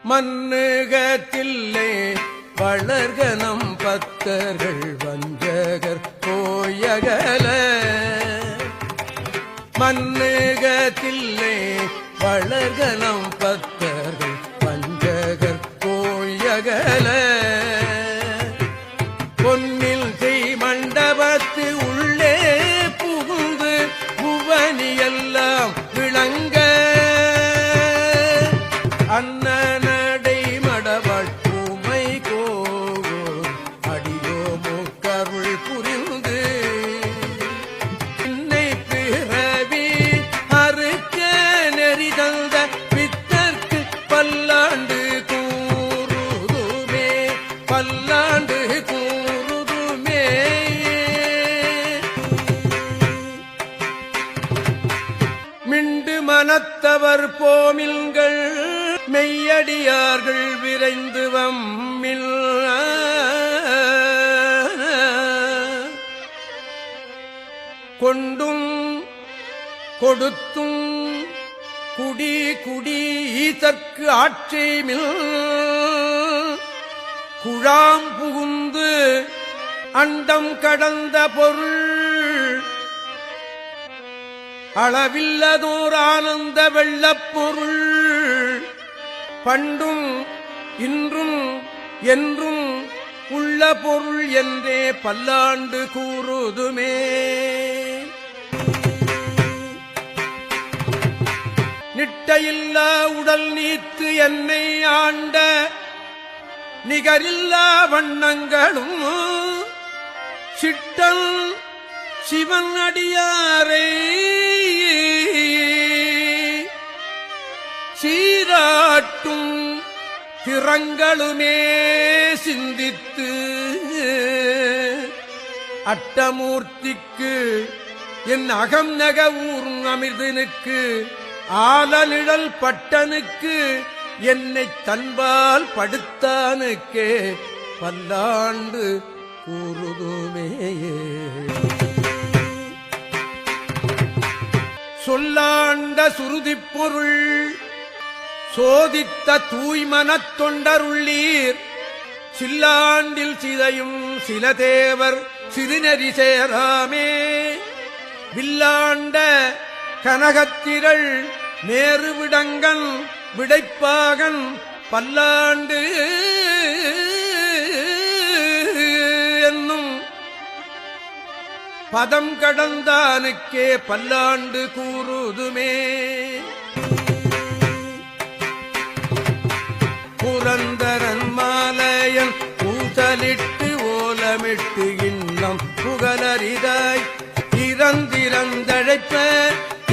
மன்னுகத்தில்லை வளர்கனம் பத்தர்கள் வஞ்சகர் போயகல மன்னுகத்தில்லை வளர்கனம் பத்தர்கள் வஞ்சகர் போயகல பொன்னில் செய் மண்டபத்து உள்ளே புகுந்து புவனியெல்லாம் விளங்க அன்னநடை மடவாள் பூமை கோவோ அடியோ முக்கருள் புரிந்து இன்னை பிறவி அறுக்க நெறிதந்த பித்தர்க்கு பல்லாண்டு கூறுதுமே பல்லாண்டு கூறுதுமே மிண்டு மனத்தவர் போமில்கள் மெய்யடியார்கள் விரைந்து வம்மில் கொண்டும் கொடுத்தும் குடி குடி ஈசற்கு ஆட்சேமில் குழாம் புகுந்து அண்டம் கடந்த பொருள் அளவில்லதோர் ஆனந்த வெள்ளப் பொருள் பண்டும் இன்றும் என்றும் உள்ள பொருள் என்றே பல்லாண்டு கூறுதுமே நிட்டையில்லா உடல் நீத்து என்னை ஆண்ட நிகரில்லா வண்ணங்களும் சிட்டன் சிவன் அடியாரை சீராட்டும் திறங்களுமே சிந்தித்து அட்டமூர்த்திக்கு என் அகம் நக ஊரும் அமிர்தனுக்கு ஆலநிழல் பட்டனுக்கு என்னை தன்பால் படுத்தானுக்கே பல்லாண்டு கூறுதுமே சொல்லாண்ட சுருதிப் பொருள் சோதித்த தூய்மனத் தொண்டருள்ளீர் சில்லாண்டில் சிதையும் சில தேவர் சிறுநெறி சேராமே வில்லாண்ட கனகத்திரள் நேருவிடங்கன் விடைப்பாகன் பல்லாண்டு என்னும் பதம் கடந்தானுக்கே பல்லாண்டு கூறுதுமே புரந்தரன் மாலையன் பூசலிட்டு ஓலமிட்டு இன்னம் புகழரிதாய் இறந்திறந்தழைப்ப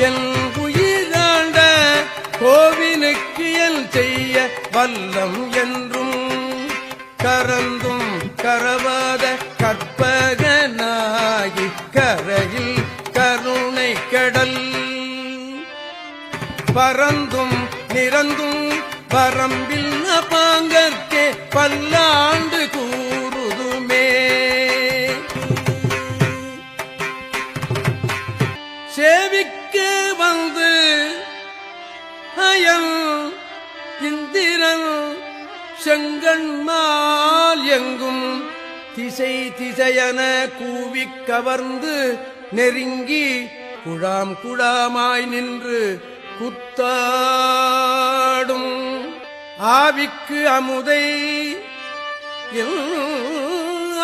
என் உயிராண்ட கோவினுக்கு எல் செய்ய வல்லம் என்றும் கரந்தும் கரவாத கற்பகனாகி கரையில் கருணை கடல் பரந்தும் நிறந்தும் வரம்பில் பாங்கற்கே பல்லாண்டு கூறுதுமே சேவிக்க வந்து அயல் இந்திரன் செங்கண்மால் எங்கும் திசை திசையன கூவிக் கவர்ந்து நெருங்கி குழாம் குழாமாய் நின்று குத்தாடும் ஆவிக்கு அமுதை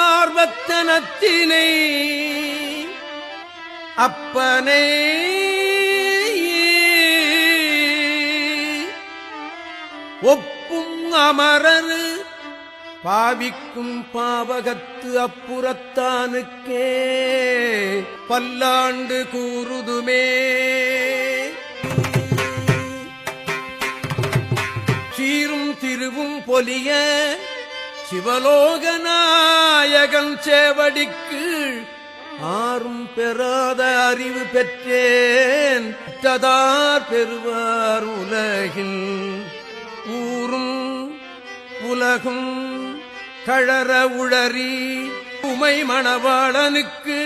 ஆர்வத்தனத்தினை அப்பனை ஒப்பும் அமரர் பாவிக்கும் பாவகத்து அப்புறத்தானுக்கே பல்லாண்டு கூறுதுமே சீரும் திருவும் பொலிய சிவலோகநாயகன் சேவடிக்கு ஆறும் பெறாத அறிவு பெற்றேன் ததார் பெறுவார் உலகில் ஊரும் உலகும் கழற உளறி உமை மணவாளனுக்கு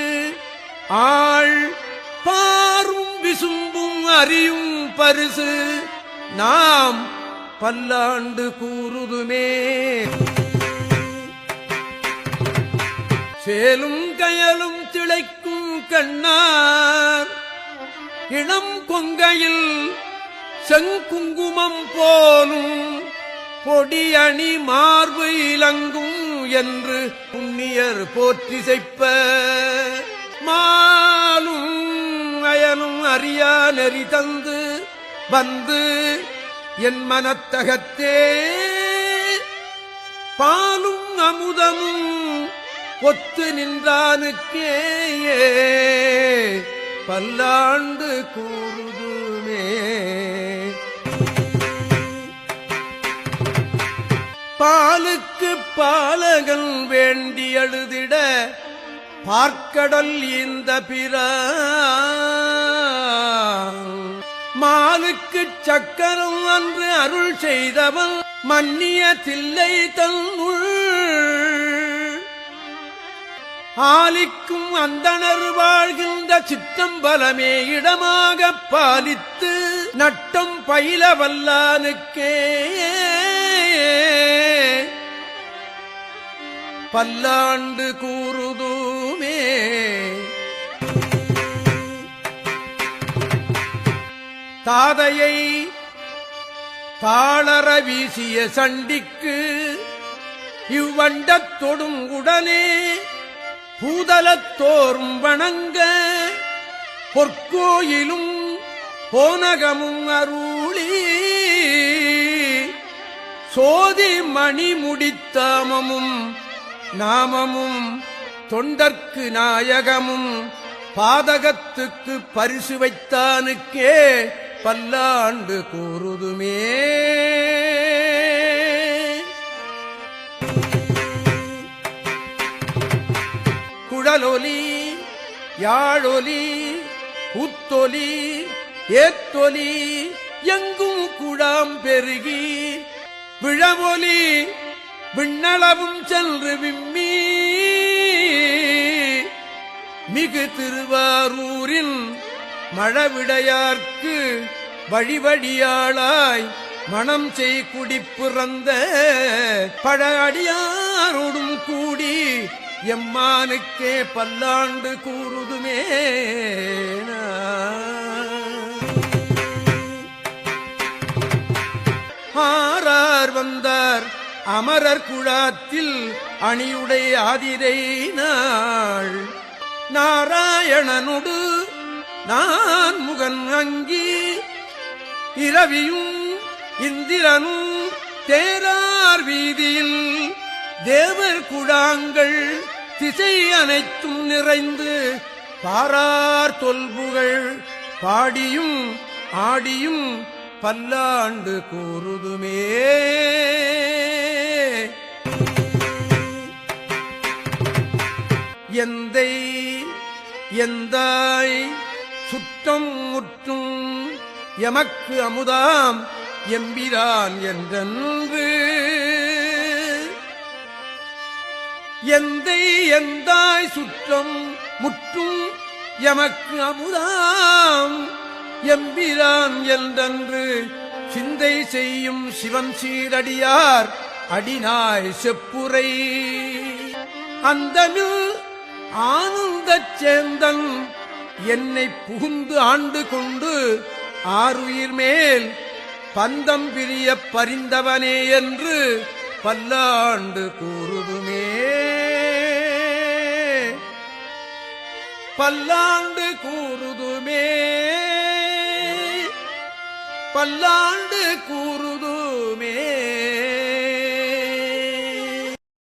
ஆள் பாரும் விசும்பும் அறியும் பரிசு நாம் பல்லாண்டு கூறுதுமே. சேலும் கயலும் திளைக்கும் கண்ணார் இளம் கொங்கையில் செங்குங்குமம் போலும் பொடியணி மார்பு இலங்கும் என்று புண்ணியர் போற்றிசைப்ப மாலும் அயனும் அறியா நெறி தந்து வந்து என் மனத்தகத்தே பாலும் அமுதமும் ஒத்து நின்றானுக்கே பல்லாண்டு கூறுதுமே. பாலுக்கு பாலகன் வேண்டி அழுதிட பார்க்கடல் இந்த பிரான் மாலுக்கு சக்கரம் அன்று அருள் செய்தவன் மன்னிய தில்லை தன்னுள் ஆலிக்கும் அந்தணர் வாழ்கின்ற சிற்றம்பலமே இடமாக பாலித்து நட்டம் பயில வல்லானுக்கே பல்லாண்டு கூறுதுமே. தாதையை தாளர வீசிய சண்டிக்கு இவ்வண்டத் தொடும் உடனே பூதலத்தோறும் வணங்க பொற்கோயிலும் போனகமும் அருளி சோதி மணி முடித்தாமமும் நாமமும் தொண்டர்க்கு நாயகமும் பாதகத்துக்கு பரிசு வைத்தானுக்கே பல்லாண்டு கூறுதுமே. குழலொலி யாழொலி கூத்தொலி ஏத்தொலி எங்கும் குழாம் பெருகி விழவொலி விண்ணளவும் சென்று விம்மி மிகு திருவாரூரின் மழவிடையார்க்கு வழிவடியாளாய் மணம் செய் குடிப்புறந்த பழ அடியாரோடும் கூடி எம்மானுக்கே பல்லாண்டு கூறுதுமே. ஆரார் வந்தார் அமரர் குழாத்தில் அணியுடை ஆதிரை நாள் நாராயணனொடு நான் முகன் அங்கி இரவியும் இந்திரனும் தேரார் வீதியில் தேவர் குழாங்கள் திசை அனைத்தும் நிறைந்து பாரார் தொல்புகள் பாடியும் ஆடியும் பல்லாண்டு கூறுதுமே. எந்தை எந்தாய் சுற்றம் முற்றும் எமக்கு அமுதாம் எம்பிரான் என்றென்று எந்தை எந்தாய் சுற்றம் முற்றும் எமக்கு அமுதாம் எம்பிரான் என்றென்று சிந்தை செய்யும் சிவன் சீரடியார் அடிநாய் செப்புரை அந்தமில் ஆனந்தச் சேந்தன் என்னை புகுந்து ஆண்டு கொண்டு ஆருயிர் மேல் பந்தம் பிரிய பரிந்தவனே என்று பல்லாண்டு கூறுதுமே. பல்லாண்டு கூறுதுமே. பல்லாண்டு கூறுதுமே.